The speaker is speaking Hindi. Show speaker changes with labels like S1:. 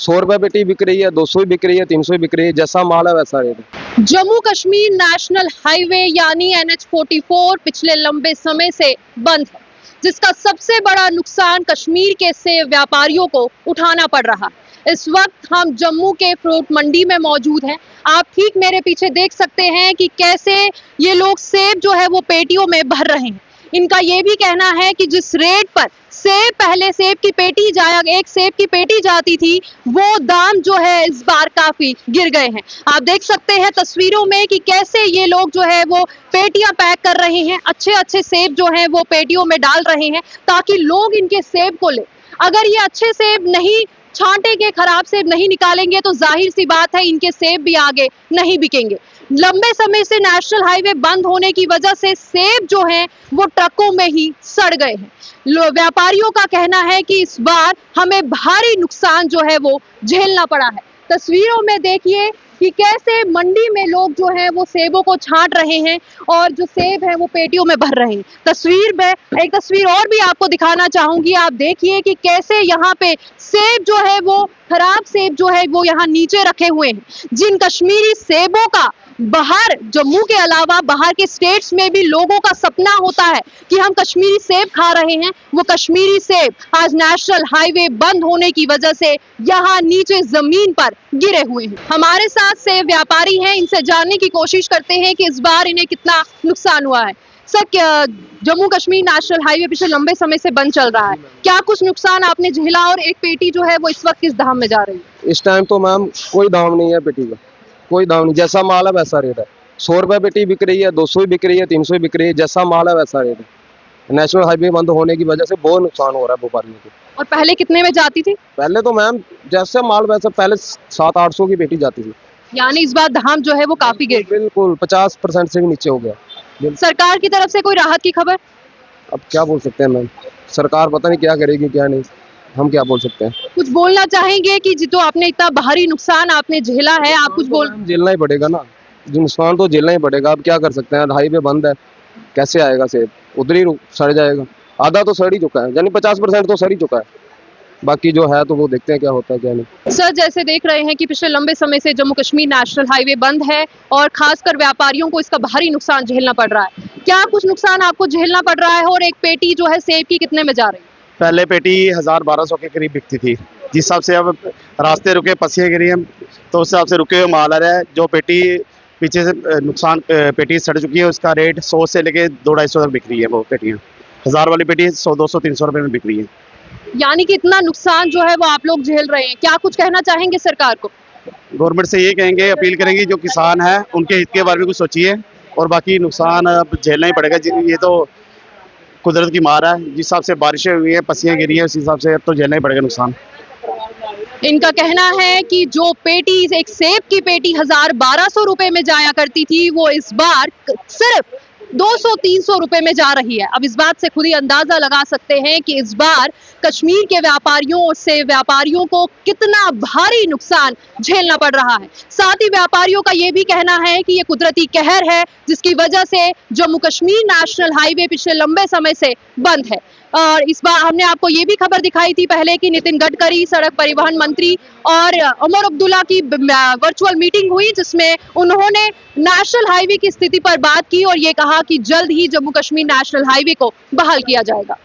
S1: 100 रुपए पेटी बिक रही है, 200 ही बिक रही है, 300 ही बिक रही है, जैसा माल है वैसा रेट है।
S2: जम्मू कश्मीर नेशनल हाईवे यानी NH-44 पिछले लंबे समय से बंद है, जिसका सबसे बड़ा नुकसान कश्मीर के सेब व्यापारियों को उठाना पड़ रहा है। इस वक्त हम जम्मू के फ्रूट मंडी में मौजूद हैं। आप ठीक मेरे पीछे देख सकते हैं कि कैसे ये लोग सेब जो है वो पेटियों में भर रहे हैं। इनका ये भी कहना है कि जिस रेट पर सेब पहले सेब की पेटी एक सेब की पेटी जाती थी, वो दाम जो है इस बार काफी गिर गए हैं। आप देख सकते हैं तस्वीरों में कि कैसे ये लोग जो है वो पेटियां पैक कर रहे हैं, अच्छे अच्छे सेब जो है वो पेटियों में डाल रहे हैं ताकि लोग इनके सेब को ले। अगर ये अच्छे सेब नहीं छांटे के, खराब सेब नहीं निकालेंगे तो जाहिर सी बात है इनके सेब भी आगे नहीं बिकेंगे। लंबे समय से नेशनल हाईवे बंद होने की वजह से सेब जो हैं वो ट्रकों में ही सड़ गए हैं। व्यापारियों का कहना है कि इस बार हमें भारी नुकसान जो है वो झेलना पड़ा है। तस्वीरों में देखिए कि कैसे मंडी में लोग जो हैं वो सेबों को छांट रहे हैं और जो सेब है वो पेटियों में भर रहे हैं। तस्वीर में एक तस्वीर और भी आपको दिखाना चाहूंगी। आप देखिए कि कैसे यहाँ पे सेब जो है वो खराब सेब जो है वो यहाँ नीचे रखे हुए हैं। जिन कश्मीरी सेबों का बाहर जम्मू के अलावा बाहर के स्टेट्स में भी लोगों का सपना होता है कि हम कश्मीरी सेब खा रहे हैं, वो कश्मीरी सेब आज नेशनल हाईवे बंद होने की वजह से यहाँ नीचे जमीन पर गिरे हुए हैं। हमारे साथ सेब व्यापारी हैं, इनसे जानने की कोशिश करते हैं कि इस बार इन्हें कितना नुकसान हुआ है। Sir, Jammu Kashmir national highway पिछले लंबे समय से बंद चल रहा है, क्या कुछ नुकसान आपने झेला और एक पेटी जो है वो इस वक्त किस दाम में जा रही है?
S1: इस टाइम तो मैम कोई दाम नहीं है पेटी का, कोई दाम नहीं, जैसा माल है वैसा रेट है। 100 रुपए पेटी बिक रही है, 200 ही बिक रही है, 300 ही बिक रही है, जैसा माल है वैसा रेट है। नेशनल हाईवे बंद होने की वजह से बहुत नुकसान हो रहा है व्यापारियों को।
S2: और पहले कितने में जाती थी?
S1: पहले तो मैम जैसे माल वैसा पहले 700-800 की पेटी जाती थी,
S2: यानी इस बार दाम जो है वो काफी गिर गया।
S1: बिल्कुल 50% से भी नीचे हो गया।
S2: सरकार की तरफ से कोई राहत की खबर?
S1: अब क्या बोल सकते हैं मैम, सरकार पता नहीं क्या करेगी क्या नहीं, हम क्या बोल सकते हैं।
S2: कुछ बोलना चाहेंगे कि जो आपने इतना भारी नुकसान आपने झेला है, आप कुछ बोल?
S1: झेलना ही पड़ेगा ना, नुकसान तो झेलना ही पड़ेगा। अब क्या कर सकते हैं, हाईवे बंद है, कैसे आएगा सेब, उधर ही सड़ जाएगा। आधा तो सड़ ही चुका है, यानी 50% तो सड़ ही चुका है, बाकी जो है तो वो देखते हैं क्या होता है क्या नहीं।
S2: सर, जैसे देख रहे हैं कि पिछले लंबे समय से जम्मू कश्मीर नेशनल हाईवे बंद है और खासकर व्यापारियों को इसका भारी नुकसान झेलना पड़ रहा है। क्या कुछ नुकसान आपको झेलना पड़ रहा है और एक पेटी जो है सेब की कितने में जा रही है?
S3: पहले पेटी 1000-1200 के करीब बिकती थी, जिस हिसाब से अब रास्ते रुके, पसियाँ गिरी हैं, तो उस हिसाब से रुके हुए माल आ रहा है। जो पेटी पीछे से नुकसान पेटी सड़ चुकी है उसका रेट 100 से लेके 200-250 तक बिक रही है। वो पेटियाँ 1000 वाली पेटी 100, 200, 300 रुपए में बिक रही है।
S2: यानी कि इतना नुकसान जो है वो आप लोग झेल रहे हैं, क्या कुछ कहना चाहेंगे सरकार को?
S3: गवर्नमेंट से ये कहेंगे, अपील करेंगे, जो किसान है उनके हित के बारे में कुछ सोचिए, और बाकी नुकसान अब झेलना ही पड़ेगा। ये तो कुदरत की मार है, जिस हिसाब से बारिशें हुई है, पसियाँ गिरी है, उस हिसाब से अब तो झेलना ही पड़ेगा नुकसान।
S2: इनका कहना है कि जो पेटी एक सेब की पेटी 1000-1200 रुपए में जाया करती थी, वो इस बार सिर्फ 200-300 रुपए में जा रही है। अब इस बात से खुद ही अंदाजा लगा सकते हैं कि इस बार कश्मीर के व्यापारियों से व्यापारियों को कितना भारी नुकसान झेलना पड़ रहा है। साथ ही व्यापारियों का ये भी कहना है कि ये कुदरती कहर है, जिसकी वजह से जम्मू कश्मीर नेशनल हाईवे पिछले लंबे समय से बंद है। और इस बार हमने आपको ये भी खबर दिखाई थी पहले कि नितिन गडकरी, सड़क परिवहन मंत्री और उमर अब्दुल्ला की वर्चुअल मीटिंग हुई, जिसमें उन्होंने नेशनल हाईवे की स्थिति पर बात की और ये कहा कि जल्द ही जम्मू कश्मीर नेशनल हाईवे को बहाल किया जाएगा।